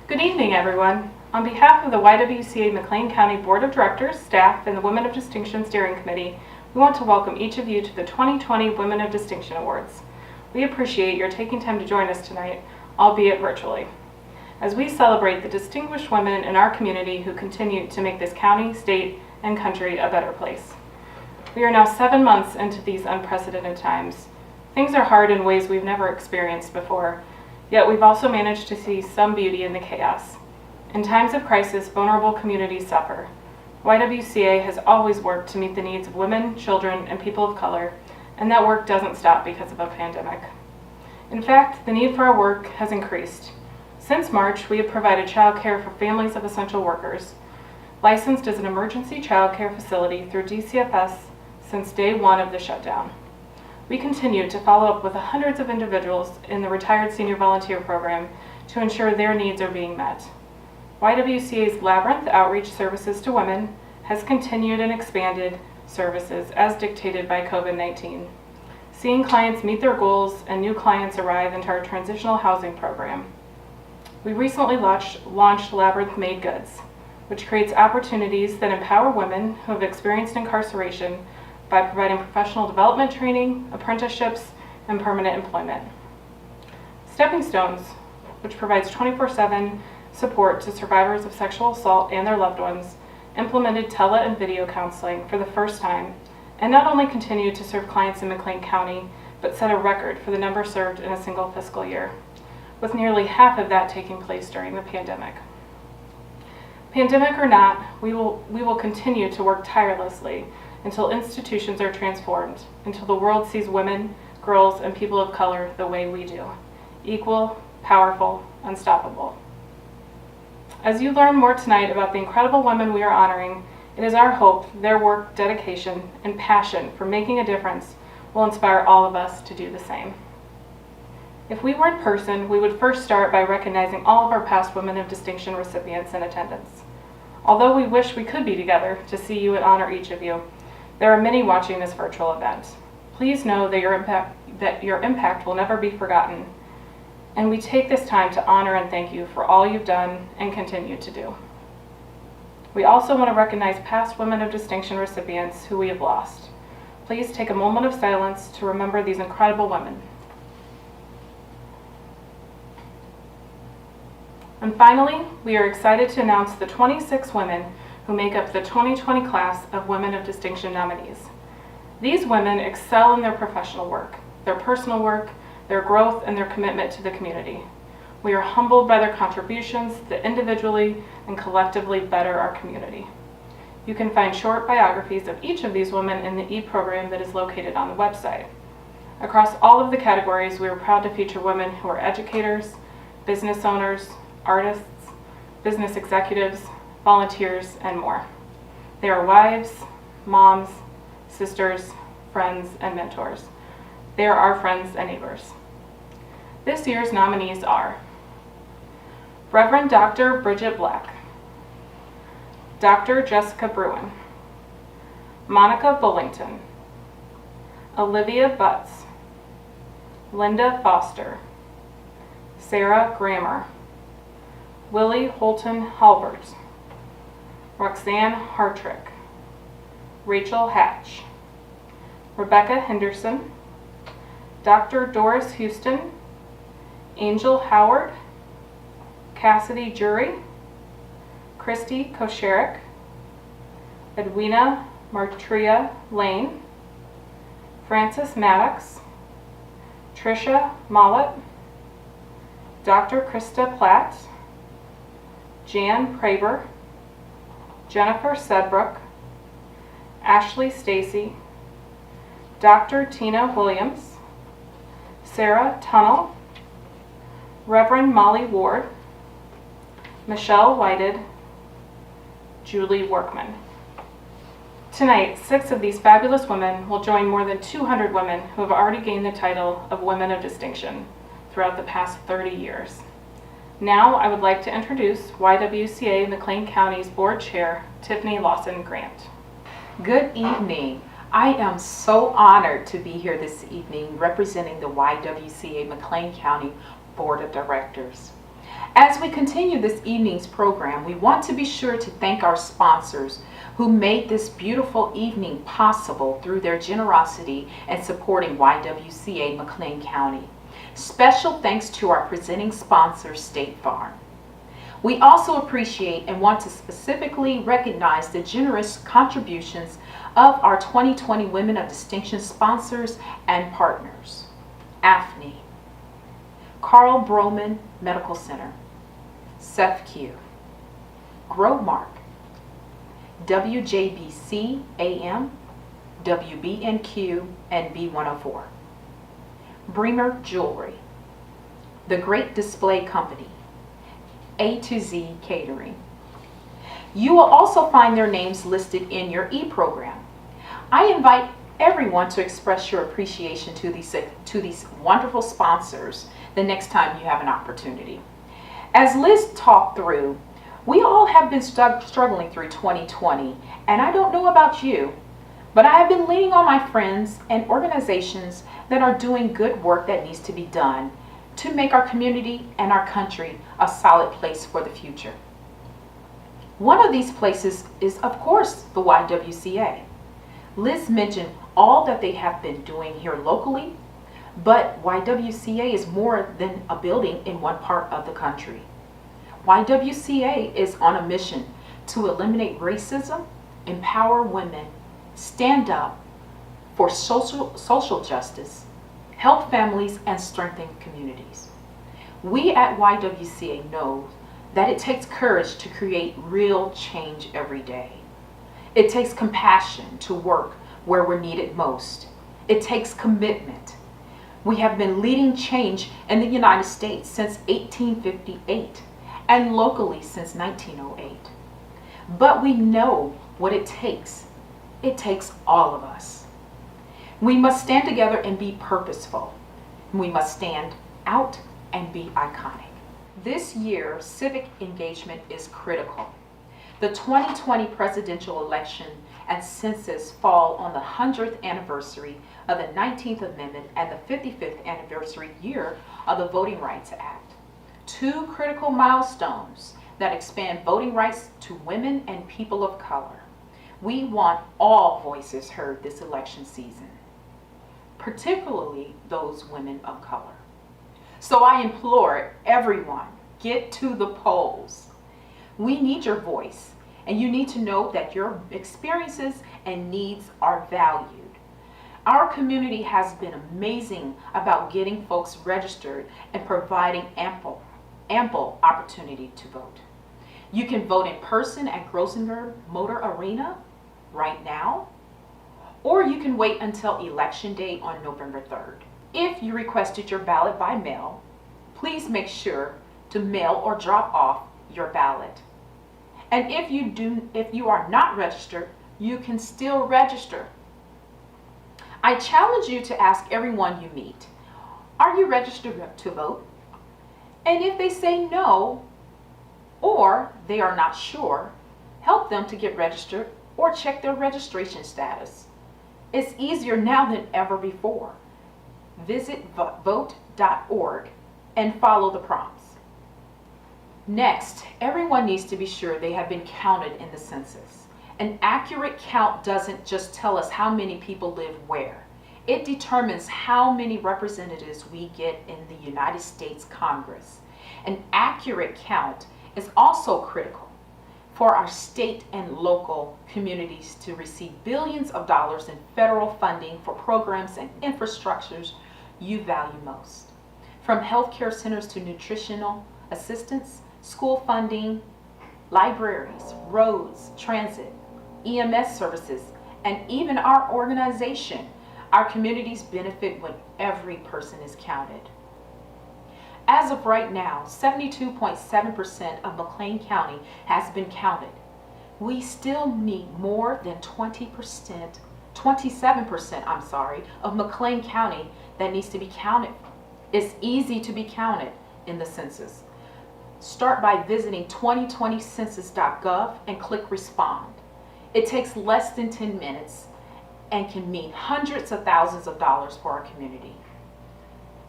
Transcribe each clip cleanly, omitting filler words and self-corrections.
Good evening, everyone. On behalf of the YWCA McLean County Board of Directors, staff, and the Women of Distinction Steering Committee, we want to welcome each of you to the 2020 Women of Distinction Awards. We appreciate your taking time to join us tonight, albeit virtually, as we celebrate the distinguished women in our community who continue to make this county, state, and country a better place. We are now 7 months into these unprecedented times. Things are hard in ways we've never experienced before, yet we've also managed to see some beauty in the chaos. In times of crisis, vulnerable communities suffer. YWCA has always worked to meet the needs of women, children, and people of color, and that work doesn't stop because of a pandemic. In fact, the need for our work has increased. Since March, we have provided child care for families of essential workers, licensed as an emergency child care facility through DCFS since day one of the shutdown. We continue to follow up with the hundreds of individuals in the Retired Senior Volunteer Program to ensure their needs are being met. YWCA's Labyrinth Outreach Services to Women has continued and expanded services as dictated by COVID-19, seeing clients meet their goals and new clients arrive into our transitional housing program. We recently launched Labyrinth Made Goods, which creates opportunities that empower women who have experienced incarceration by providing professional development training, apprenticeships, and permanent employment. Stepping Stones, which provides 24/7 support to survivors of sexual assault and their loved ones, implemented tele and video counseling for the first time, and not only continued to serve clients in McLean County, but set a record for the number served in a single fiscal year, with nearly half of that taking place during the pandemic. Pandemic or not, we will continue to work tirelessly until institutions are transformed, until the world sees women, girls, and people of color the way we do: equal, powerful, unstoppable. As you learn more tonight about the incredible women we are honoring, it is our hope their work, dedication, and passion for making a difference will inspire all of us to do the same. If we were in person, we would first start by recognizing all of our past Women of Distinction recipients in attendance. Although we wish we could be together to see you and honor each of you, there are many watching this virtual event. Please know that your impact will never be forgotten, and we take this time to honor and thank you for all you've done and continue to do. We also want to recognize past Women of Distinction recipients who we have lost. Please take a moment of silence to remember these incredible women. And finally, we are excited to announce the 26 women who make up the 2020 class of Women of Distinction nominees. These women excel in their professional work, their personal work, their growth, and their commitment to the community. We are humbled by their contributions that individually and collectively better our community. You can find short biographies of each of these women in the e-program that is located on the website. Across all of the categories, we are proud to feature women who are educators, business owners, artists, business executives, volunteers, and more. They are wives, moms, sisters, friends, and mentors. They are our friends and neighbors. This year's nominees are Reverend Dr. Bridget Black, Dr. Jessica Bruin, Monica Bullington, Olivia Butts, Linda Foster, Sarah Grammer, Willie Holton Halbert, Roxanne Hartrick, Rachel Hatch, Rebecca Henderson, Dr. Doris Houston, Angel Howard, Cassidy Jury, Christy Kosherik, Edwina Martria Lane, Frances Maddox, Tricia Mollett, Dr. Krista Platt, Jan Praber, Jennifer Sedbrook, Ashley Stacy, Dr. Tina Williams, Sarah Tunnell, Reverend Molly Ward, Michelle Whited, Julie Workman. Tonight, 6 of these fabulous women will join more than 200 women who have already gained the title of Women of Distinction throughout the past 30 years. Now, I would like to introduce YWCA McLean County's Board Chair, Tiffany Lawson Grant. Good evening. I am so honored to be here this evening representing the YWCA McLean County Board of Directors. As we continue this evening's program, we want to be sure to thank our sponsors who made this beautiful evening possible through their generosity and supporting YWCA McLean County. Special thanks to our presenting sponsor, State Farm. We also appreciate and want to specifically recognize the generous contributions of our 2020 Women of Distinction sponsors and partners. AFNI, Carl Broman Medical Center, SEFCU, Growmark, WJBC AM, WBNQ, and B104. Bremer Jewelry, The Great Display Company, A to Z Catering. You will also find their names listed in your e-program. I invite everyone to express your appreciation to these wonderful sponsors the next time you have an opportunity. As Liz talked through, we all have been struggling through 2020, and I don't know about you, but I have been leaning on my friends and organizations that are doing good work that needs to be done to make our community and our country a solid place for the future. One of these places is, of course, the YWCA. Liz mentioned all that they have been doing here locally, but YWCA is more than a building in one part of the country. YWCA is on a mission to eliminate racism, empower women, stand up for social justice, help families, and strengthen communities. We at YWCA know that it takes courage to create real change every day. It takes compassion to work where we're needed most. It takes commitment. We have been leading change in the United States since 1858 and locally since 1908. But we know what it takes. It takes all of us. We must stand together and be purposeful. We must stand out and be iconic. This year, civic engagement is critical. The 2020 presidential election and census fall on the 100th anniversary of the 19th Amendment and the 55th anniversary year of the Voting Rights Act. Two critical milestones that expand voting rights to women and people of color. We want all voices heard this election season, particularly those women of color. So I implore everyone, get to the polls. We need your voice, and you need to know that your experiences and needs are valued. Our community has been amazing about getting folks registered and providing ample opportunity to vote. You can vote in person at Grosenberg Motor Arena right now, or you can wait until Election Day on November 3rd. If you requested your ballot by mail, please make sure to mail or drop off your ballot. And if you are not registered, you can still register. I challenge you to ask everyone you meet, are you registered to vote? And if they say no, or they are not sure, help them to get registered or check their registration status. It's easier now than ever before. Visit vote.org and follow the prompts. Next, everyone needs to be sure they have been counted in the census. An accurate count doesn't just tell us how many people live where. It determines how many representatives we get in the United States Congress. An accurate count is also critical for our state and local communities to receive billions of dollars in federal funding for programs and infrastructures you value most. From healthcare centers to nutritional assistance, school funding, libraries, roads, transit, EMS services, and even our organization, our communities benefit when every person is counted. As of right now, 72.7% of McLean County has been counted. We still need more than 27% of McLean County that needs to be counted. It's easy to be counted in the census. Start by visiting 2020census.gov and click respond. It takes less than 10 minutes and can mean hundreds of thousands of dollars for our community.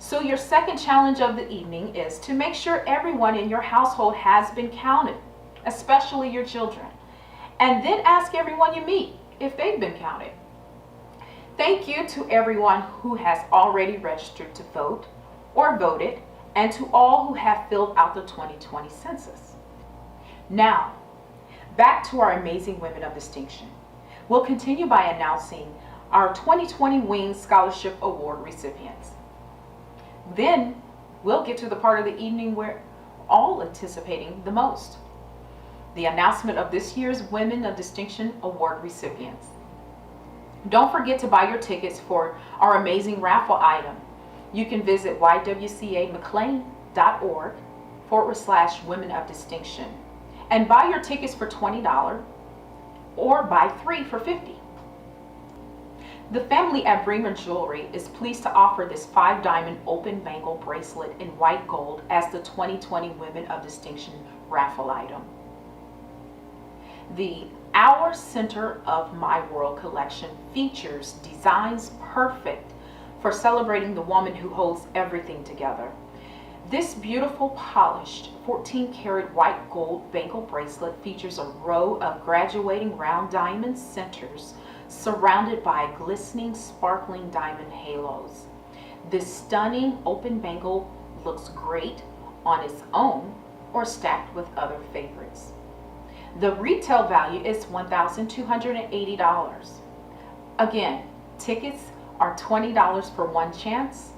So your second challenge of the evening is to make sure everyone in your household has been counted, especially your children. And then ask everyone you meet if they've been counted. Thank you to everyone who has already registered to vote or voted, and to all who have filled out the 2020 census. Now, back to our amazing women of distinction. We'll continue by announcing our 2020 Wings Scholarship Award recipients. Then we'll get to the part of the evening we're all anticipating the most, the announcement of this year's Women of Distinction Award recipients. Don't forget to buy your tickets for our amazing raffle item. You can visit ywcamclean.org/Women of Distinction and buy your tickets for $20 or buy 3 for $50. The family at Bremer Jewelry is pleased to offer this 5-diamond open bangle bracelet in white gold as the 2020 Women of Distinction raffle item. The Our Center of My World collection features designs perfect for celebrating the woman who holds everything together. This beautiful polished 14-karat white gold bangle bracelet features a row of graduating round diamond centers surrounded by glistening, sparkling diamond halos. This stunning open bangle looks great on its own or stacked with other favorites. The retail value is $1,280. Again, tickets are $20 for one chance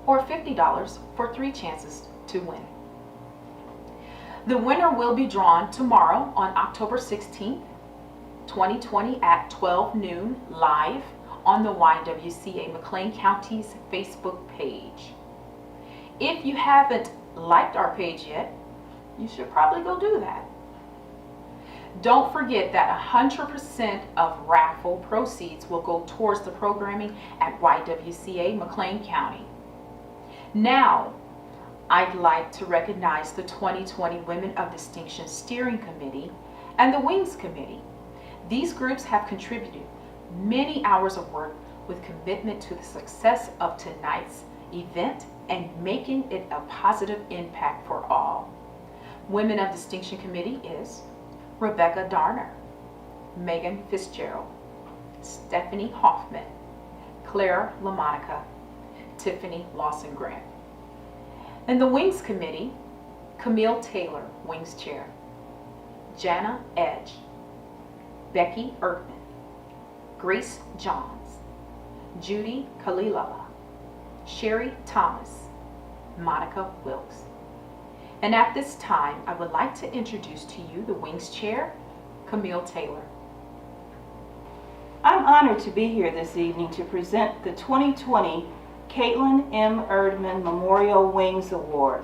or $50 for 3 chances to win. The winner will be drawn tomorrow on October 16th, 2020 at 12 noon live on the YWCA McLean County's Facebook page. If you haven't liked our page yet, you should probably go do that. Don't forget that 100% of raffle proceeds will go towards the programming at YWCA McLean County. Now, I'd like to recognize the 2020 Women of Distinction Steering Committee and the Wings Committee. These groups have contributed many hours of work with commitment to the success of tonight's event and making it a positive impact for all. Women of Distinction Committee is Rebecca Darner, Megan Fitzgerald, Stephanie Hoffman, Claire LaMonica, Tiffany Lawson Grant. And the Wings Committee, Camille Taylor, Wings Chair, Jana Edge, Becky Erdman, Grace Johns, Judy Kalilala, Sherry Thomas, Monica Wilkes. And at this time, I would like to introduce to you the Wings Chair, Camille Taylor. I'm honored to be here this evening to present the 2020 Caitlin M. Erdman Memorial Wings Award.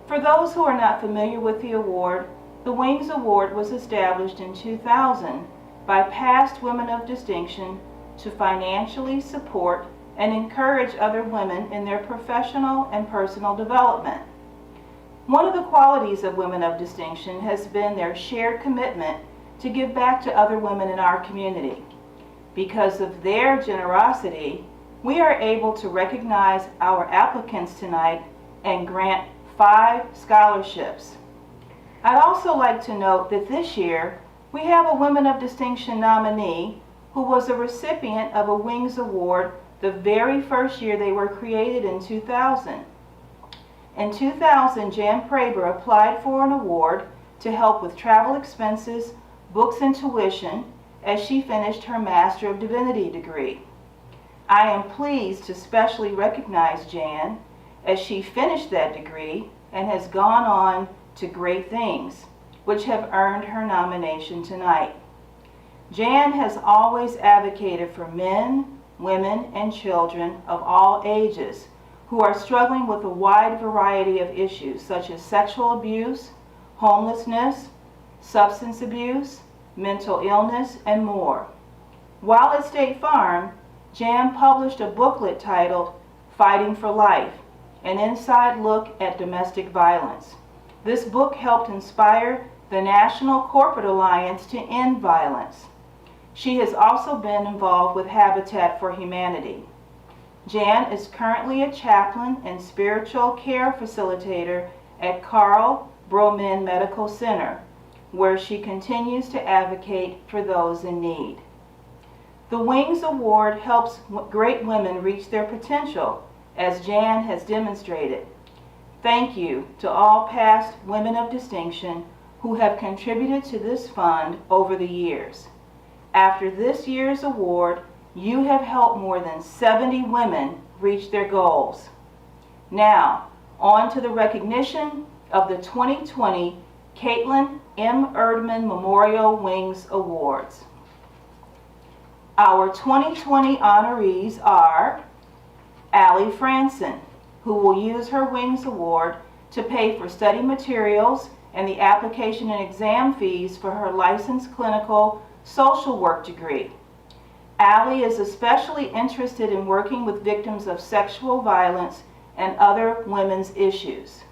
For those who are not familiar with the award, the Wings Award was established in 2000 by past women of distinction to financially support and encourage other women in their professional and personal development. One of the qualities of women of distinction has been their shared commitment to give back to other women in our community. Because of their generosity, we are able to recognize our applicants tonight and grant 5 scholarships. I'd also like to note that this year we have a Women of Distinction nominee who was a recipient of a Wings Award the very first year they were created in 2000. In 2000, Jan Praber applied for an award to help with travel expenses, books, and tuition as she finished her Master of Divinity degree. I am pleased to specially recognize Jan as she finished that degree and has gone on to great things, which have earned her nomination tonight. Jan has always advocated for men, women, and children of all ages who are struggling with a wide variety of issues such as sexual abuse, homelessness, substance abuse, mental illness, and more. While at State Farm, Jan published a booklet titled Fighting for Life, an inside look at domestic violence. This book helped inspire the National Corporate Alliance to End Violence. She has also been involved with Habitat for Humanity. Jan is currently a chaplain and spiritual care facilitator at Carl Broman Medical Center, where she continues to advocate for those in need. The Wings Award helps great women reach their potential, as Jan has demonstrated. Thank you to all past women of distinction who have contributed to this fund over the years. After this year's award, you have helped more than 70 women reach their goals. Now, on to the recognition of the 2020 Caitlin M. Erdman Memorial Wings Awards. Our 2020 honorees are Allie Franson, who will use her Wings Award to pay for study materials and the application and exam fees for her licensed clinical social work degree. Allie is especially interested in working with victims of sexual violence and other women's issues.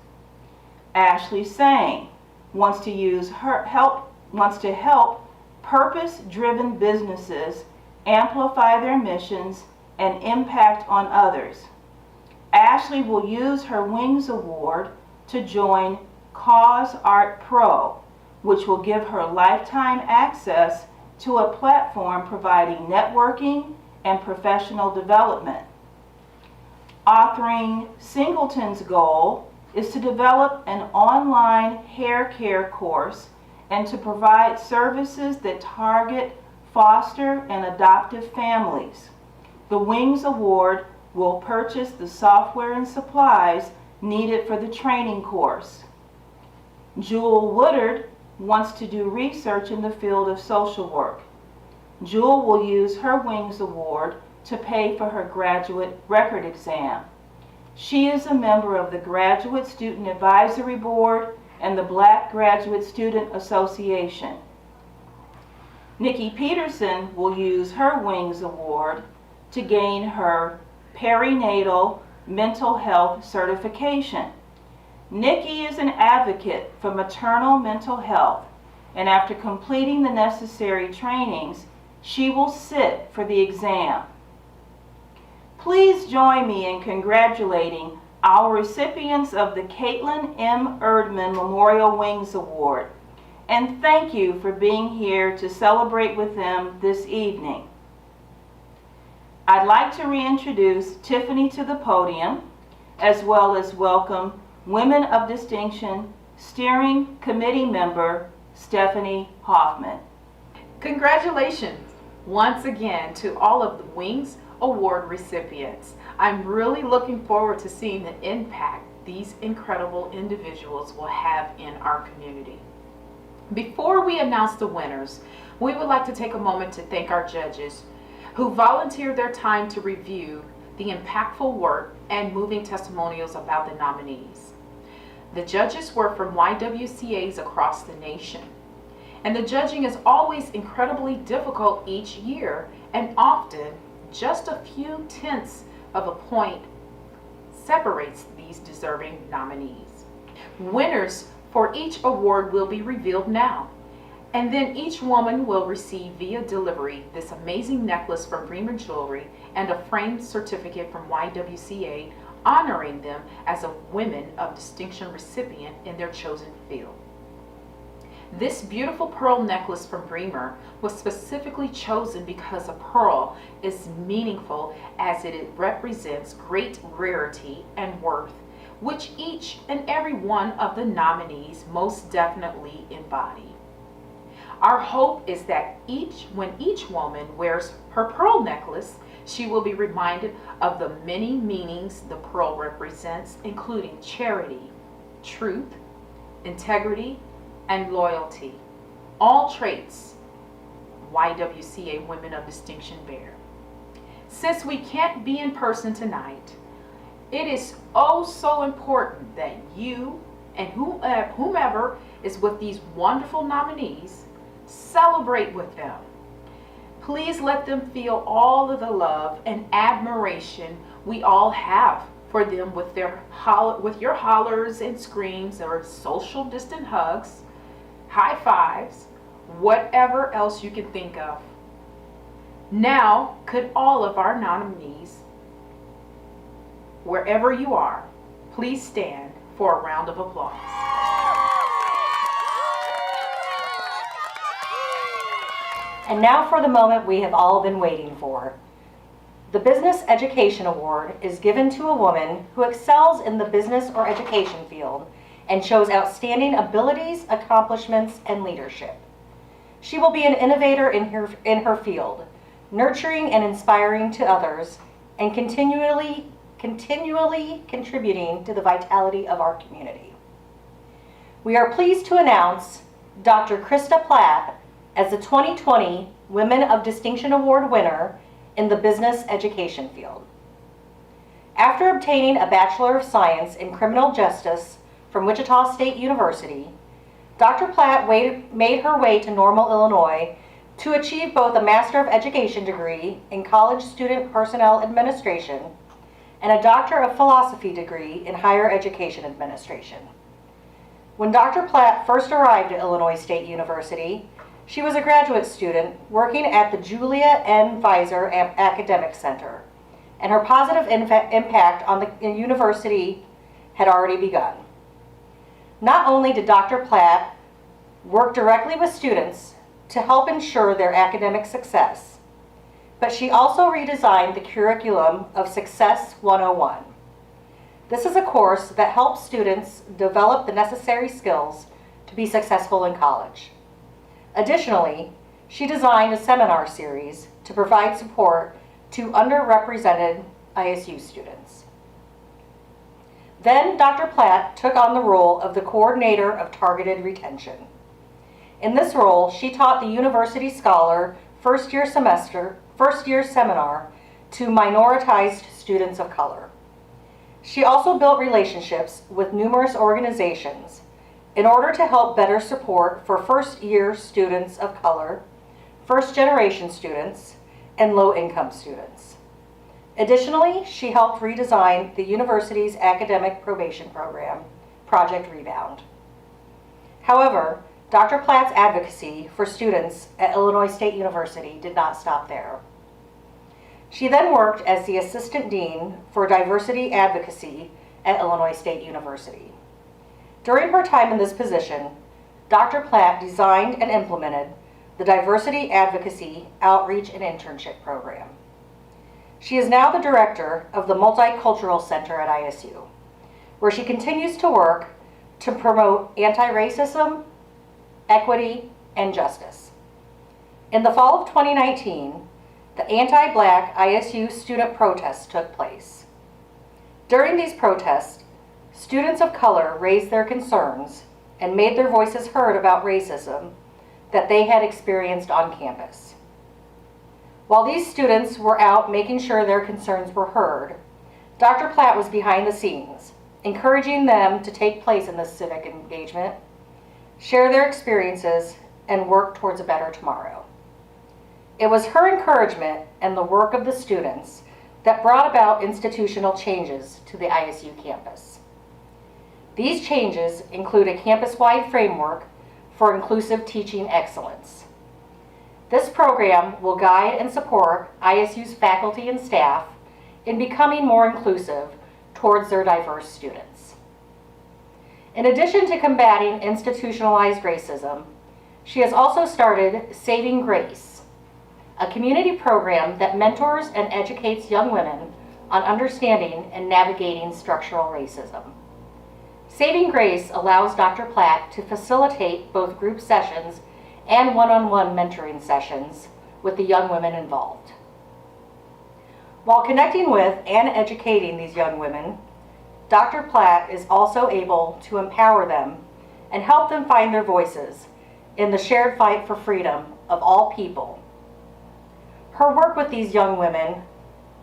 Ashley Sang wants to help purpose-driven businesses amplify their missions and impact on others. Ashley will use her Wings Award to join Cause Art Pro, which will give her lifetime access to a platform providing networking and professional development. Authoring Singleton's goal is to develop an online hair care course and to provide services that target foster and adoptive families. The Wings Award will purchase the software and supplies needed for the training course. Jewel Woodard wants to do research in the field of social work. Jewel will use her Wings Award to pay for her graduate record exam. She is a member of the Graduate Student Advisory Board and the Black Graduate Student Association. Nikki Peterson will use her Wings Award to gain her perinatal mental health certification. Nikki is an advocate for maternal mental health, and after completing the necessary trainings, she will sit for the exam. Please join me in congratulating our recipients of the Caitlin M. Erdman Memorial Wings Award, and thank you for being here to celebrate with them this evening. I'd like to reintroduce Tiffany to the podium, as well as welcome Women of Distinction Steering Committee member Stephanie Hoffman. Congratulations once again to all of the Wings Award recipients. I'm really looking forward to seeing the impact these incredible individuals will have in our community. Before we announce the winners, we would like to take a moment to thank our judges who volunteered their time to review the impactful work and moving testimonials about the nominees. The judges were from YWCAs across the nation, and the judging is always incredibly difficult each year, and often just a few tenths of a point separates these deserving nominees. Winners for each award will be revealed now, and then each woman will receive via delivery this amazing necklace from Bremer Jewelry and a framed certificate from YWCA honoring them as a Women of Distinction recipient in their chosen field. This beautiful pearl necklace from Bremer was specifically chosen because a pearl is meaningful as it represents great rarity and worth, which each and every one of the nominees most definitely embody. Our hope is that when each woman wears her pearl necklace, she will be reminded of the many meanings the pearl represents, including charity, truth, integrity, and loyalty, all traits YWCA Women of Distinction bear. Since we can't be in person tonight, it is oh so important that you and whomever is with these wonderful nominees celebrate with them. Please let them feel all of the love and admiration we all have for them with your hollers and screams or social distant hugs, high fives, whatever else you can think of. Now, could all of our nominees Wherever you are, please stand for a round of applause. And now for the moment we have all been waiting for. The Business Education Award is given to a woman who excels in the business or education field and shows outstanding abilities, accomplishments, and leadership. She will be an innovator in her field, nurturing and inspiring to others, and continually contributing to the vitality of our community. We are pleased to announce Dr. Krista Platt as the 2020 Women of Distinction Award winner in the business education field. After obtaining a Bachelor of Science in Criminal Justice from Wichita State University, Dr. Platt made her way to Normal, Illinois to achieve both a Master of Education degree in College Student Personnel Administration and a Doctor of Philosophy degree in Higher Education Administration. When Dr. Platt first arrived at Illinois State University, she was a graduate student working at the Julia N. Visor Academic Center, and her positive impact on the university had already begun. Not only did Dr. Platt work directly with students to help ensure their academic success, but she also redesigned the curriculum of Success 101. This is a course that helps students develop the necessary skills to be successful in college. Additionally, she designed a seminar series to provide support to underrepresented ISU students. Then Dr. Platt took on the role of the coordinator of targeted retention. In this role, she taught the University Scholar first year seminar to minoritized students of color. She also built relationships with numerous organizations in order to help better support for first-year students of color, first-generation students, and low-income students. Additionally, she helped redesign the university's academic probation program, Project Rebound. However, Dr. Platt's advocacy for students at Illinois State University did not stop there. She then worked as the Assistant Dean for Diversity Advocacy at Illinois State University. During her time in this position, Dr. Platt designed and implemented the Diversity Advocacy Outreach and Internship Program. She is now the director of the Multicultural Center at ISU, where she continues to work to promote anti-racism, equity, and justice. In the fall of 2019, the anti-Black ISU student protests took place. During these protests, students of color raised their concerns and made their voices heard about racism that they had experienced on campus. While these students were out making sure their concerns were heard, Dr. Platt was behind the scenes, encouraging them to take place in this civic engagement, share their experiences, and work towards a better tomorrow. It was her encouragement and the work of the students that brought about institutional changes to the ISU campus. These changes include a campus-wide framework for inclusive teaching excellence. This program will guide and support ISU's faculty and staff in becoming more inclusive towards their diverse students. In addition to combating institutionalized racism, she has also started Saving Grace, a community program that mentors and educates young women on understanding and navigating structural racism. Saving Grace allows Dr. Platt to facilitate both group sessions and one-on-one mentoring sessions with the young women involved. While connecting with and educating these young women, Dr. Platt is also able to empower them and help them find their voices in the shared fight for freedom of all people. Her work with these young women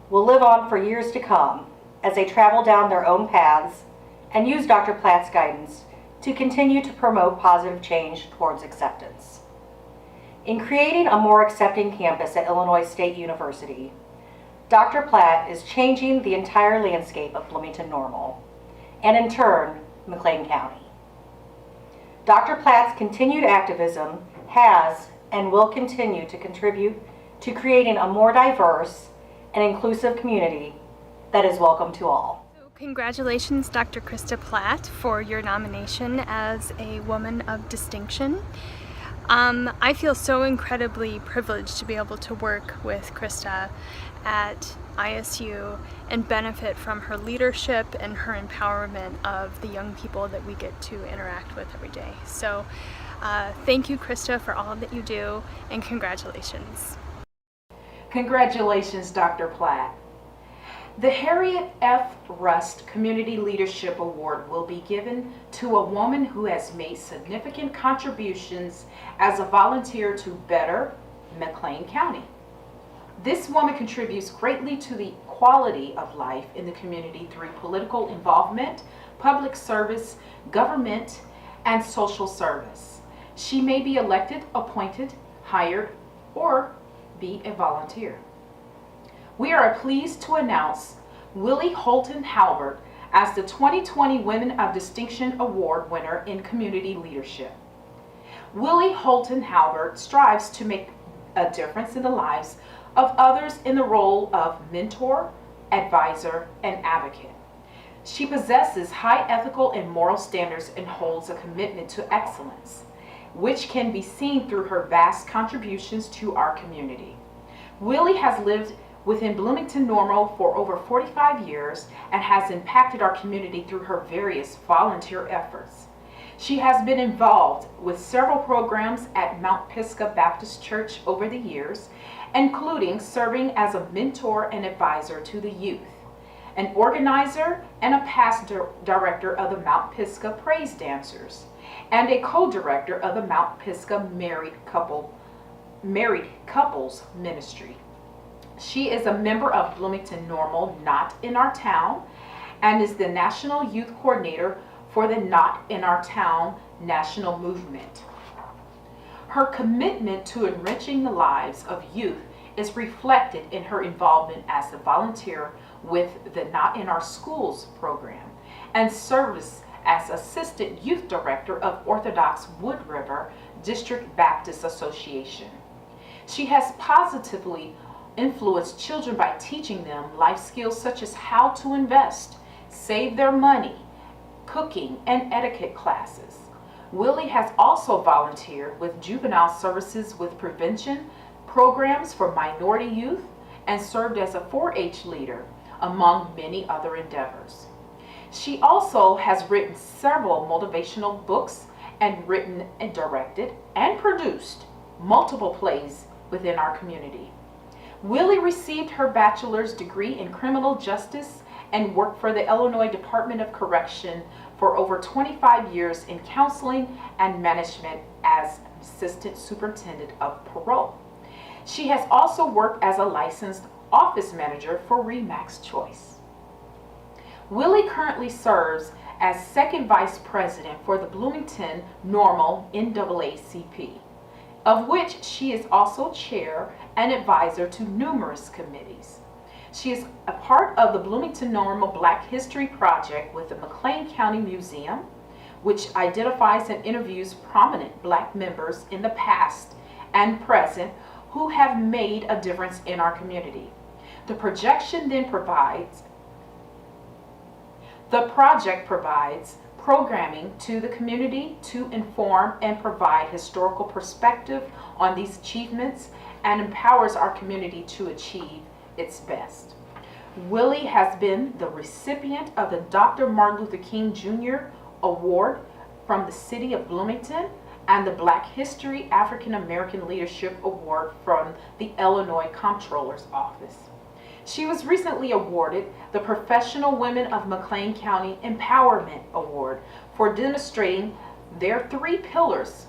will live on for years to come as they travel down their own paths and use Dr. Platt's guidance to continue to promote positive change towards acceptance. In creating a more accepting campus at Illinois State University, Dr. Platt is changing the entire landscape of Bloomington Normal, and in turn, McLean County. Dr. Platt's continued activism has and will continue to contribute to creating a more diverse and inclusive community that is welcome to all. Congratulations, Dr. Krista Platt, for your nomination as a Woman of Distinction. I feel so incredibly privileged to be able to work with Krista at ISU and benefit from her leadership and her empowerment of the young people that we get to interact with every day. So thank you, Krista, for all that you do, and congratulations. Congratulations, Dr. Platt. The Harriet F. Rust Community Leadership Award will be given to a woman who has made significant contributions as a volunteer to better McLean County. This woman contributes greatly to the quality of life in the community through political involvement, public service, government, and social service. She may be elected, appointed, hired, or be a volunteer. We are pleased to announce Willie Holton Halbert as the 2020 Women of Distinction Award winner in community leadership. Willie Holton Halbert strives to make a difference in the lives of others in the role of mentor, advisor, and advocate. She possesses high ethical and moral standards and holds a commitment to excellence, which can be seen through her vast contributions to our community. Willie has lived within Bloomington Normal for over 45 years and has impacted our community through her various volunteer efforts. She has been involved with several programs at Mount Pisgah Baptist Church over the years, including serving as a mentor and advisor to the youth, an organizer and a past director of the Mount Pisgah Praise Dancers, and a co-director of the Mount Pisgah Married Couples Ministry. She is a member of Bloomington Normal Not in Our Town and is the National Youth Coordinator for the Not in Our Town National Movement. Her commitment to enriching the lives of youth is reflected in her involvement as a volunteer with the Not in Our Schools program and service as Assistant Youth Director of Orthodox Wood River District Baptist Association. She has positively influenced children by teaching them life skills such as how to invest, save their money, cooking, and etiquette classes. Willie has also volunteered with juvenile services with prevention programs for minority youth and served as a 4-H leader, among many other endeavors. She also has written several motivational books and written and directed and produced multiple plays within our community. Willie received her bachelor's degree in criminal justice and worked for the Illinois Department of Correction for over 25 years in counseling and management as assistant superintendent of parole. She has also worked as a licensed office manager for Remax Choice. Willie currently serves as second vice president for the Bloomington Normal NAACP, of which she is also chair and advisor to numerous committees. She is a part of the Bloomington Normal Black History Project with the McLean County Museum, which identifies and interviews prominent Black members in the past and present who have made a difference in our community. The project provides programming to the community to inform and provide historical perspective on these achievements and empowers our community to achieve its best. Willie has been the recipient of the Dr. Martin Luther King Jr. Award from the City of Bloomington and the Black History African American Leadership Award from the Illinois Comptroller's Office. She was recently awarded the Professional Women of McLean County Empowerment Award for demonstrating their 3 pillars,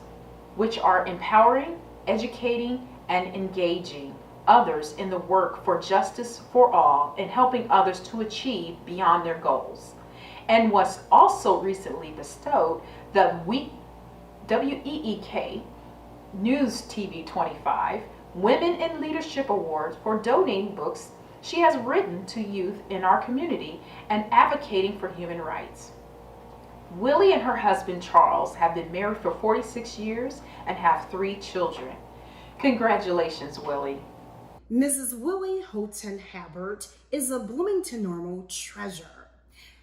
which are empowering, educating, and engaging others in the work for justice for all and helping others to achieve beyond their goals, and was also recently bestowed the WEEK News TV 25 Women in Leadership Awards for donating books she has written to youth in our community and advocating for human rights. Willie and her husband Charles have been married for 46 years and have 3 children. Congratulations, Willie. Mrs. Willie Holton Halbert is a Bloomington Normal treasure.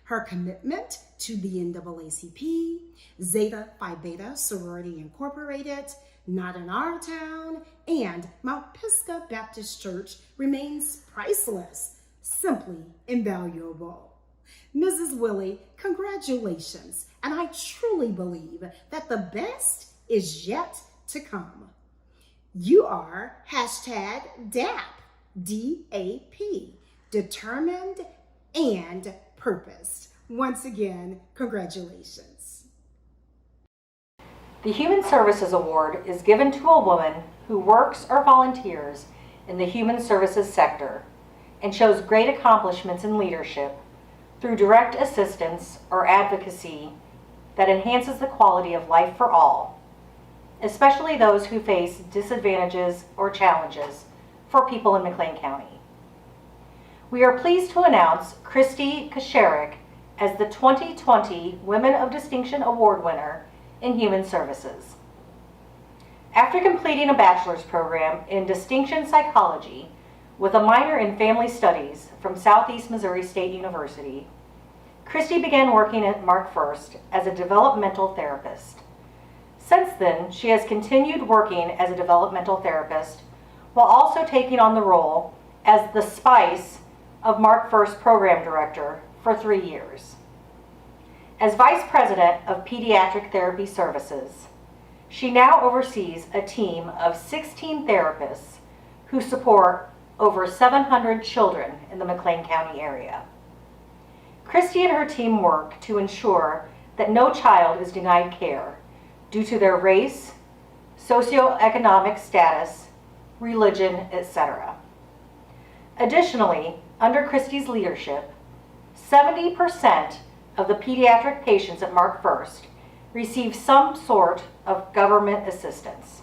Her commitment to the NAACP, Zeta Phi Beta Sorority Incorporated, Not in Our Town, and Mount Pisgah Baptist Church remains priceless, simply invaluable. Mrs. Willie, congratulations, and I truly believe that the best is yet to come. You are #DAP, D-A-P, determined and purposed. Once again, congratulations. The Human Services Award is given to a woman who works or volunteers in the human services sector and shows great accomplishments in leadership through direct assistance or advocacy that enhances the quality of life for all, especially those who face disadvantages or challenges for people in McLean County. We are pleased to announce Christy Kasherik as the 2020 Women of Distinction Award winner in Human Services. After completing a bachelor's program in Distinction Psychology with a minor in Family Studies from Southeast Missouri State University, Christy began working at Mark First as a developmental therapist. Since then, she has continued working as a developmental therapist while also taking on the role as the SPICE of Mark First Program Director for 3 years. As Vice President of Pediatric Therapy Services, she now oversees a team of 16 therapists who support over 700 children in the McLean County area. Christy and her team work to ensure that no child is denied care due to their race, socioeconomic status, religion, etc. Additionally, under Christy's leadership, 70% of the pediatric patients at Mark First receive some sort of government assistance.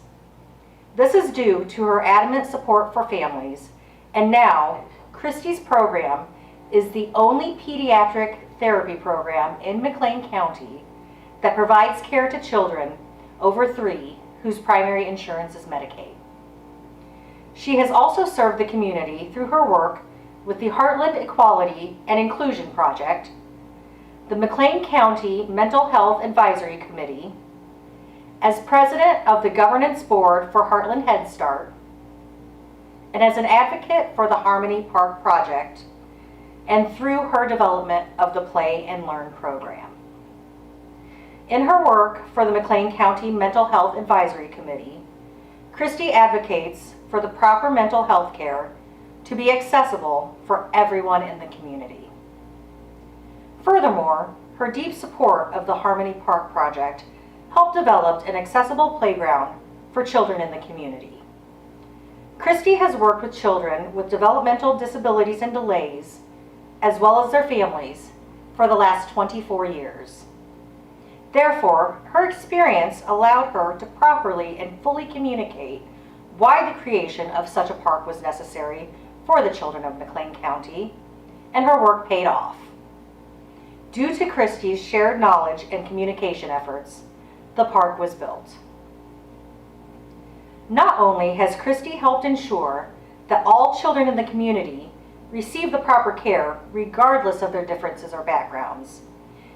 This is due to her adamant support for families, and now Christy's program is the only pediatric therapy program in McLean County that provides care to children over 3 whose primary insurance is Medicaid. She has also served the community through her work with the Heartland Equality and Inclusion Project, the McLean County Mental Health Advisory Committee, as president of the Governance Board for Heartland Head Start, and as an advocate for the Harmony Park Project, and through her development of the Play and Learn program. In her work for the McLean County Mental Health Advisory Committee, Christy advocates for the proper mental health care to be accessible for everyone in the community. Furthermore, her deep support of the Harmony Park Project helped develop an accessible playground for children in the community. Christy has worked with children with developmental disabilities and delays, as well as their families, for the last 24 years. Therefore, her experience allowed her to properly and fully communicate why the creation of such a park was necessary for the children of McLean County, and her work paid off. Due to Christy's shared knowledge and communication efforts, the park was built. Not only has Christy helped ensure that all children in the community receive the proper care regardless of their differences or backgrounds,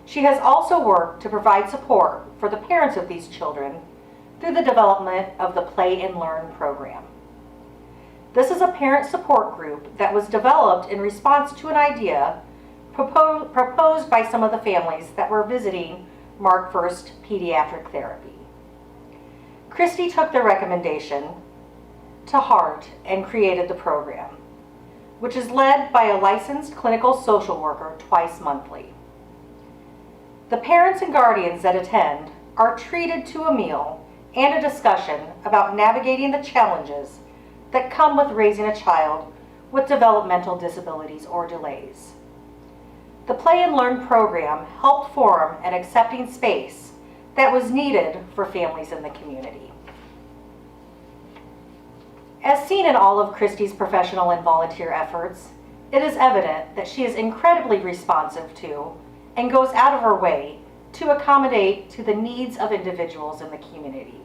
she has also worked to provide support for the parents of these children through the development of the Play and Learn program. This is a parent support group that was developed in response to an idea proposed by some of the families that were visiting Mark First Pediatric Therapy. Christy took the recommendation to heart and created the program, which is led by a licensed clinical social worker twice monthly. The parents and guardians that attend are treated to a meal and a discussion about navigating the challenges that come with raising a child with developmental disabilities or delays. The Play and Learn program helped form an accepting space that was needed for families in the community. As seen in all of Christy's professional and volunteer efforts, it is evident that she is incredibly responsive to and goes out of her way to accommodate to the needs of individuals in the community.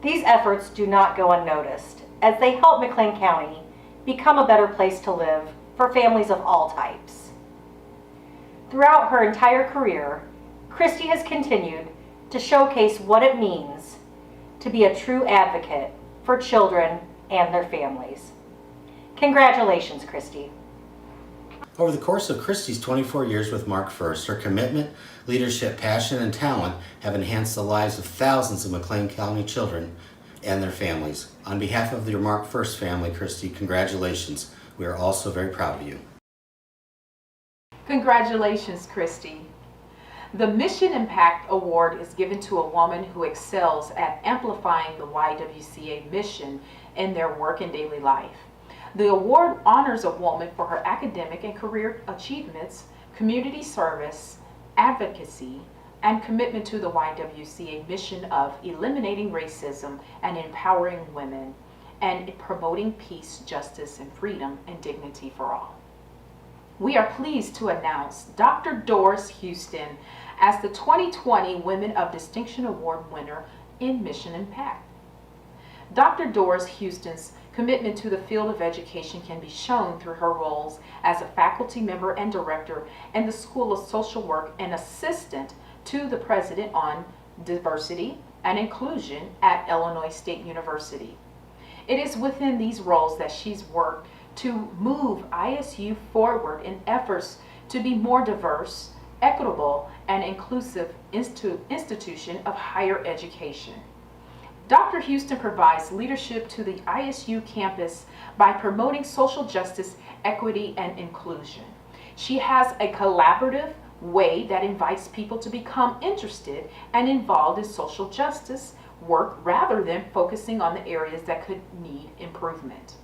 These efforts do not go unnoticed, as they help McLean County become a better place to live for families of all types. Throughout her entire career, Christy has continued to showcase what it means to be a true advocate for children and their families. Congratulations, Christy. Over the course of Christy's 24 years with Mark First, her commitment, leadership, passion, and talent have enhanced the lives of thousands of McLean County children and their families. On behalf of your Mark First family, Christy, congratulations. We are also very proud of you. Congratulations, Christy. The Mission Impact Award is given to a woman who excels at amplifying the YWCA mission in their work and daily life. The award honors a woman for her academic and career achievements, community service, advocacy, and commitment to the YWCA mission of eliminating racism and empowering women, and promoting peace, justice, and freedom and dignity for all. We are pleased to announce Dr. Doris Houston as the 2020 Women of Distinction Award winner in Mission Impact. Dr. Doris Houston's commitment to the field of education can be shown through her roles as a faculty member and director in the School of Social Work and assistant to the president on diversity and inclusion at Illinois State University. It is within these roles that she's worked to move ISU forward in efforts to be more diverse, equitable, and inclusive institution of higher education. Dr. Houston provides leadership to the ISU campus by promoting social justice, equity, and inclusion. She has a collaborative way that invites people to become interested and involved in social justice work rather than focusing on the areas that could need improvement.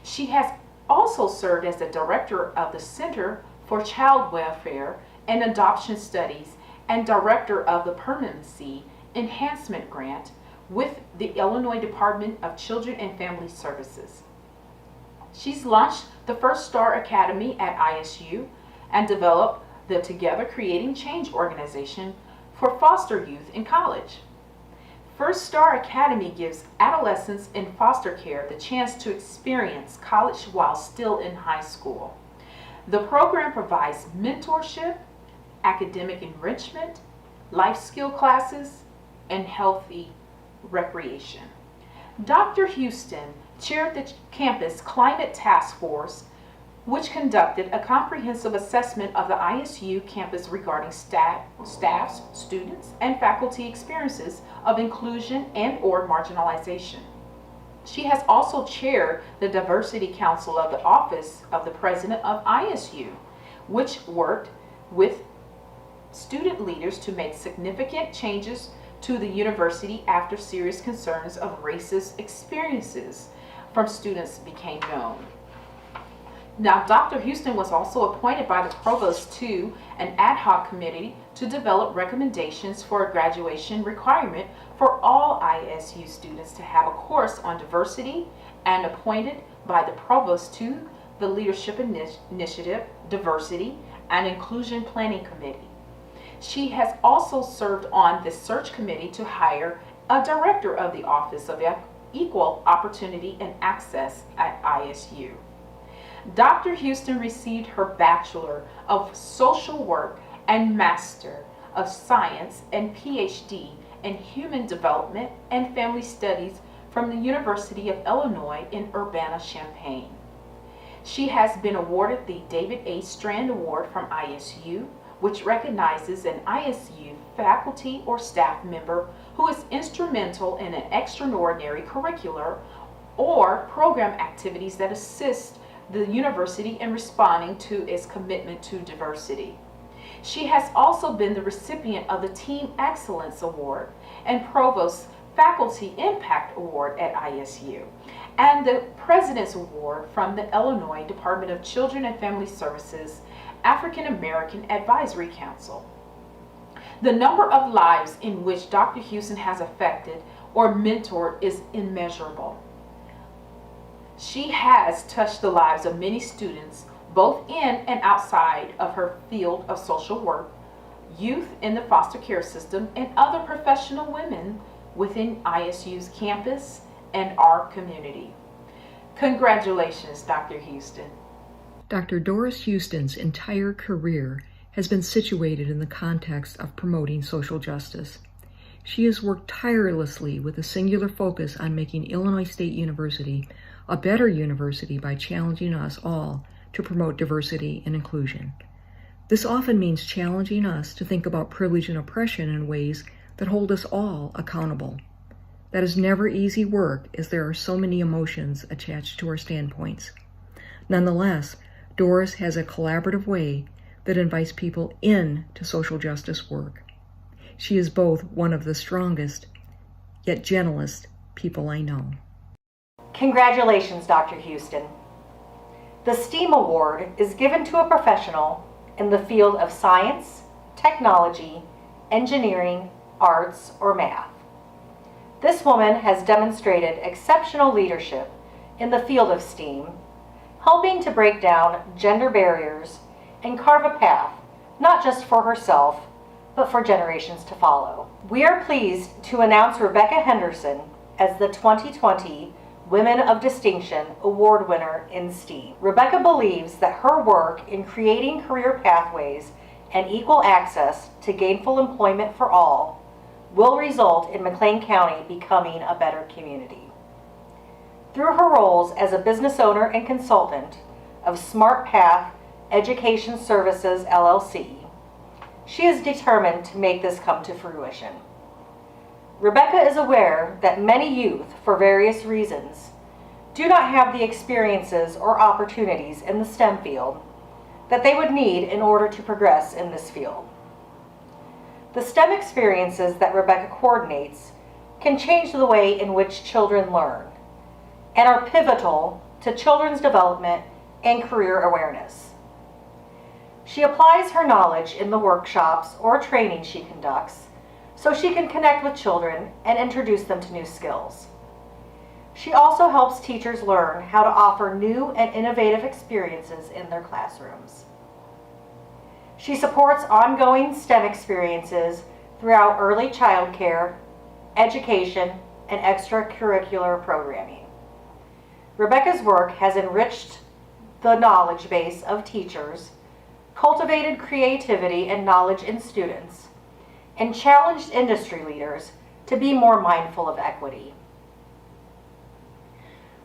She has also served as the director of the Center for Child Welfare and Adoption Studies and director of the Permanency Enhancement Grant with the Illinois Department of Children and Family Services. She's launched the First Star Academy at ISU and developed the Together Creating Change organization for foster youth in college. First Star Academy gives adolescents in foster care the chance to experience college while still in high school. The program provides mentorship, academic enrichment, life skill classes, and healthy recreation. Dr. Houston chaired the campus Climate Task Force, which conducted a comprehensive assessment of the ISU campus regarding staff's, students, and faculty experiences of inclusion and or marginalization. She has also chaired the Diversity Council of the Office of the President of ISU, which worked with student leaders to make significant changes to the university after serious concerns of racist experiences from students became known. Now, Dr. Houston was also appointed by the provost to an ad hoc committee to develop recommendations for a graduation requirement for all ISU students to have a course on diversity, and appointed by the provost to the Leadership Initiative, Diversity, and Inclusion Planning Committee. She has also served on the search committee to hire a director of the Office of Equal Opportunity and Access at ISU. Dr. Houston received her Bachelor of Social Work and Master of Science and PhD in Human Development and Family Studies from the University of Illinois in Urbana-Champaign. She has been awarded the David A. Strand Award from ISU, which recognizes an ISU faculty or staff member who is instrumental in an extraordinary curricular or program activities that assist the university in responding to its commitment to diversity. She has also been the recipient of the Team Excellence Award and Provost Faculty Impact Award at ISU, and the President's Award from the Illinois Department of Children and Family Services African American Advisory Council. The number of lives in which Dr. Houston has affected or mentored is immeasurable. She has touched the lives of many students, both in and outside of her field of social work, youth in the foster care system, and other professional women within ISU's campus and our community. Congratulations, Dr. Houston. Dr. Doris Houston's entire career has been situated in the context of promoting social justice. She has worked tirelessly with a singular focus on making Illinois State University a better university by challenging us all to promote diversity and inclusion. This often means challenging us to think about privilege and oppression in ways that hold us all accountable. That is never easy work, as there are so many emotions attached to our standpoints. Nonetheless, Doris has a collaborative way that invites people into social justice work. She is both one of the strongest, yet gentlest people I know. Congratulations, Dr. Houston. The STEAM Award is given to a professional in the field of science, technology, engineering, arts, or math. This woman has demonstrated exceptional leadership in the field of STEAM, helping to break down gender barriers and carve a path, not just for herself, but for generations to follow. We are pleased to announce Rebecca Henderson as the 2020 Women of Distinction Award winner in STEAM. Rebecca believes that her work in creating career pathways and equal access to gainful employment for all will result in McLean County becoming a better community. Through her roles as a business owner and consultant of Smart Path Education Services, LLC, she is determined to make this come to fruition. Rebecca is aware that many youth, for various reasons, do not have the experiences or opportunities in the STEM field that they would need in order to progress in this field. The STEM experiences that Rebecca coordinates can change the way in which children learn and are pivotal to children's development and career awareness. She applies her knowledge in the workshops or training she conducts so she can connect with children and introduce them to new skills. She also helps teachers learn how to offer new and innovative experiences in their classrooms. She supports ongoing STEM experiences throughout early child care, education, and extracurricular programming. Rebecca's work has enriched the knowledge base of teachers, cultivated creativity and knowledge in students, and challenged industry leaders to be more mindful of equity.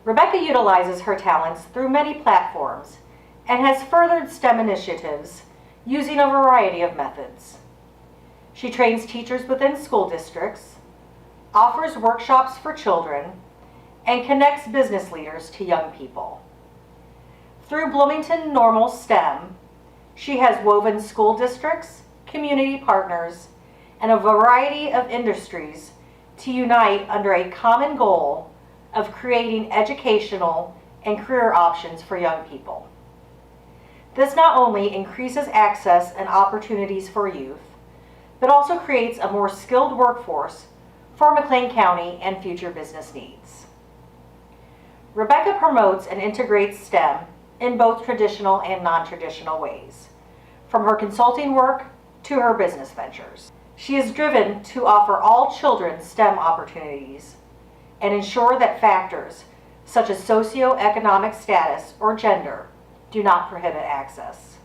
Rebecca utilizes her talents through many platforms and has furthered STEM initiatives using a variety of methods. She trains teachers within school districts, offers workshops for children, and connects business leaders to young people. Through Bloomington Normal STEM, she has woven school districts, community partners, and a variety of industries to unite under a common goal of creating educational and career options for young people. This not only increases access and opportunities for youth, but also creates a more skilled workforce for McLean County and future business needs. Rebecca promotes and integrates STEM in both traditional and non-traditional ways, from her consulting work to her business ventures. She is driven to offer all children STEM opportunities and ensure that factors such as socioeconomic status or gender do not prohibit access.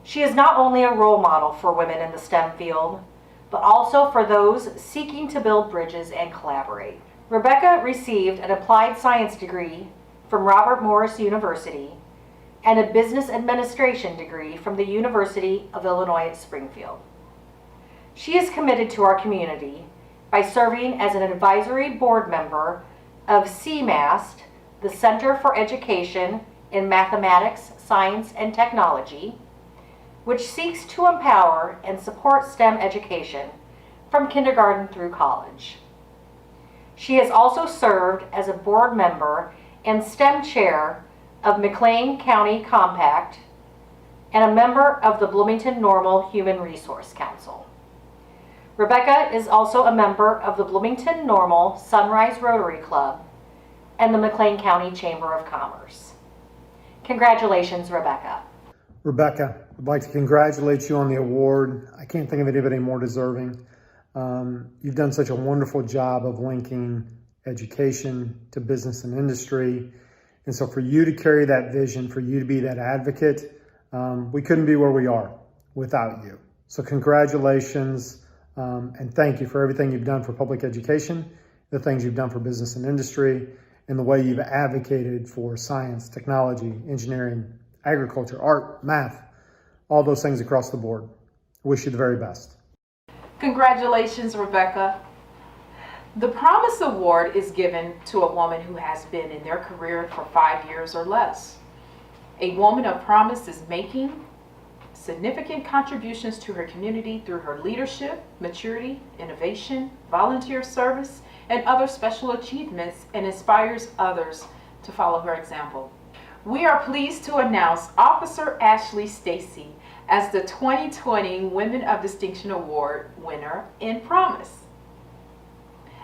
She is not only a role model for women in the STEM field, but also for those seeking to build bridges and collaborate. Rebecca received an applied science degree from Robert Morris University and a business administration degree from the University of Illinois at Springfield. She is committed to our community by serving as an advisory board member of CMAST, the Center for Education in Mathematics, Science, and Technology, which seeks to empower and support STEM education from kindergarten through college. She has also served as a board member and STEM chair of McLean County Compact and a member of the Bloomington Normal Human Resource Council. Rebecca is also a member of the Bloomington Normal Sunrise Rotary Club and the McLean County Chamber of Commerce. Congratulations, Rebecca. Rebecca, I'd like to congratulate you on the award. I can't think of anybody more deserving. You've done such a wonderful job of linking education to business and industry. And so for you to carry that vision, for you to be that advocate, we couldn't be where we are without you. So congratulations, and thank you for everything you've done for public education, the things you've done for business and industry, and the way you've advocated for science, technology, engineering, agriculture, art, math, all those things across the board. Wish you the very best. Congratulations, Rebecca. The Promise Award is given to a woman who has been in their career for 5 years or less. A woman of promise is making significant contributions to her community through her leadership, maturity, innovation, volunteer service, and other special achievements, and inspires others to follow her example. We are pleased to announce Officer Ashley Stacy as the 2020 Women of Distinction Award winner in Promise.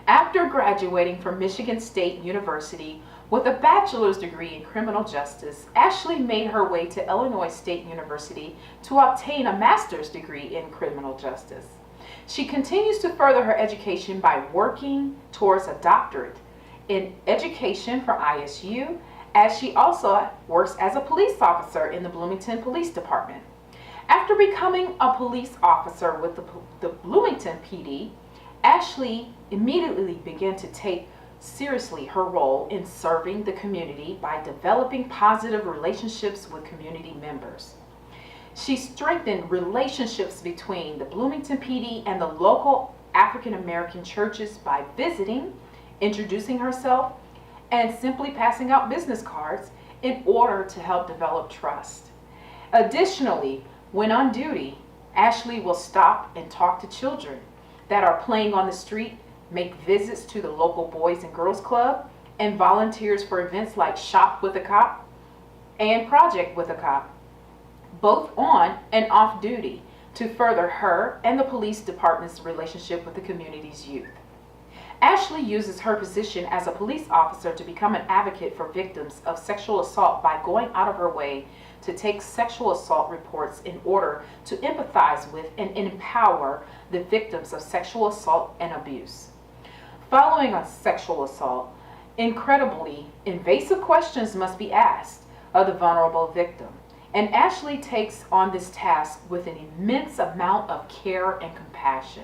After graduating from Michigan State University with a bachelor's degree in criminal justice, Ashley made her way to Illinois State University to obtain a master's degree in criminal justice. She continues to further her education by working towards a doctorate in education for ISU, as she also works as a police officer in the Bloomington Police Department. After becoming a police officer with the Bloomington PD, Ashley immediately began to take seriously her role in serving the community by developing positive relationships with community members. She strengthened relationships between the Bloomington PD and the local African American churches by visiting, introducing herself, and simply passing out business cards in order to help develop trust. Additionally, when on duty, Ashley will stop and talk to children that are playing on the street, make visits to the local Boys and Girls Club, and volunteers for events like Shop with a Cop and Project with a Cop, both on and off duty, to further her and the police department's relationship with the community's youth. Ashley uses her position as a police officer to become an advocate for victims of sexual assault by going out of her way to take sexual assault reports in order to empathize with and empower the victims of sexual assault and abuse. Following a sexual assault, incredibly invasive questions must be asked of the vulnerable victim, and Ashley takes on this task with an immense amount of care and compassion.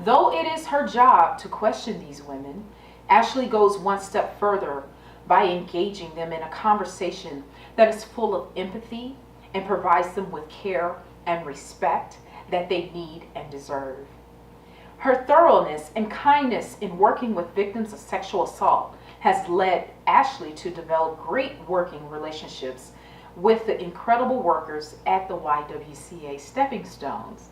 Though it is her job to question these women, Ashley goes one step further by engaging them in a conversation that is full of empathy and provides them with care and respect that they need and deserve. Her thoroughness and kindness in working with victims of sexual assault has led Ashley to develop great working relationships with the incredible workers at the YWCA Stepping Stones.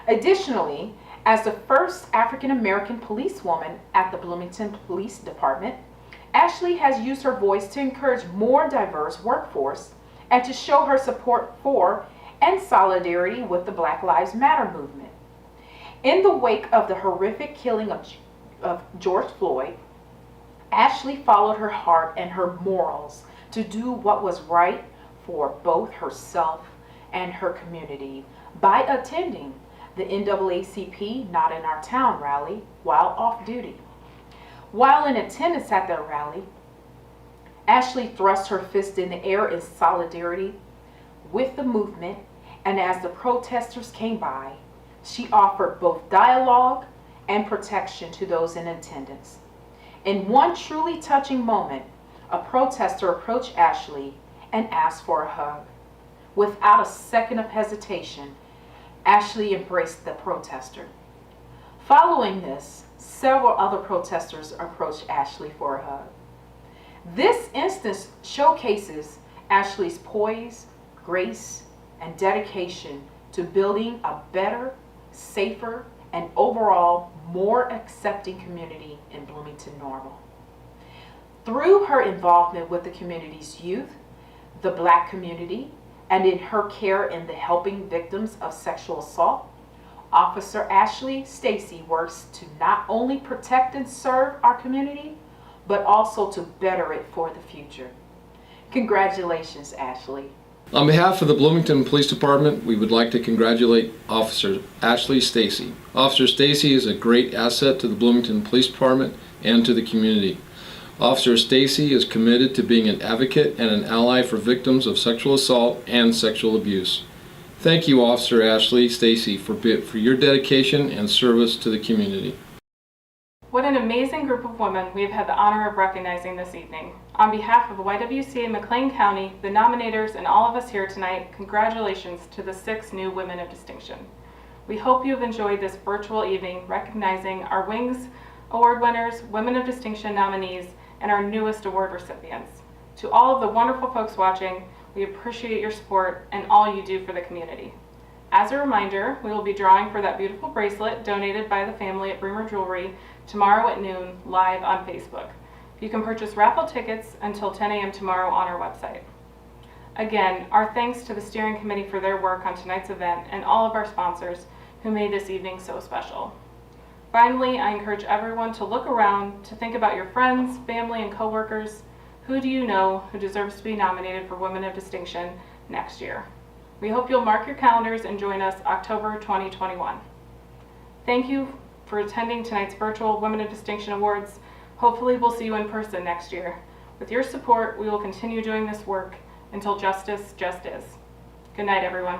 Additionally, as the first African American policewoman at the Bloomington Police Department, Ashley has used her voice to encourage more diverse workforce and to show her support for and solidarity with the Black Lives Matter movement. In the wake of the horrific killing of George Floyd, Ashley followed her heart and her morals to do what was right for both herself and her community by attending the NAACP Not in Our Town rally while off duty. While in attendance at that rally, Ashley thrust her fist in the air in solidarity with the movement, and as the protesters came by, she offered both dialogue and protection to those in attendance. In one truly touching moment, a protester approached Ashley and asked for a hug. Without a second of hesitation, Ashley embraced the protester. Following this, several other protesters approached Ashley for a hug. This instance showcases Ashley's poise, grace, and dedication to building a better, safer, and overall more accepting community in Bloomington Normal. Through her involvement with the community's youth, the Black community, and in her care in the helping victims of sexual assault, Officer Ashley Stacy works to not only protect and serve our community, but also to better it for the future. Congratulations, Ashley. On behalf of the Bloomington Police Department, we would like to congratulate Officer Ashley Stacy. Officer Stacy is a great asset to the Bloomington Police Department and to the community. Officer Stacy is committed to being an advocate and an ally for victims of sexual assault and sexual abuse. Thank you, Officer Ashley Stacy, for your dedication and service to the community. What an amazing group of women we have had the honor of recognizing this evening. On behalf of the YWCA McLean County, the nominators, and all of us here tonight, congratulations to the 6 new women of distinction. We hope you have enjoyed this virtual evening recognizing our Wings Award winners, Women of Distinction nominees, and our newest award recipients. To all of the wonderful folks watching, we appreciate your support and all you do for the community. As a reminder, we will be drawing for that beautiful bracelet donated by the family at Bremer Jewelry tomorrow at noon, live on Facebook. You can purchase raffle tickets until 10 a.m. tomorrow on our website. Again, our thanks to the steering committee for their work on tonight's event and all of our sponsors who made this evening so special. Finally, I encourage everyone to look around, to think about your friends, family, and coworkers. Who do you know who deserves to be nominated for Women of Distinction next year? We hope you'll mark your calendars and join us October 2021. Thank you for attending tonight's virtual Women of Distinction Awards. Hopefully we'll see you in person next year. With your support, we will continue doing this work until justice just is. Good night, everyone.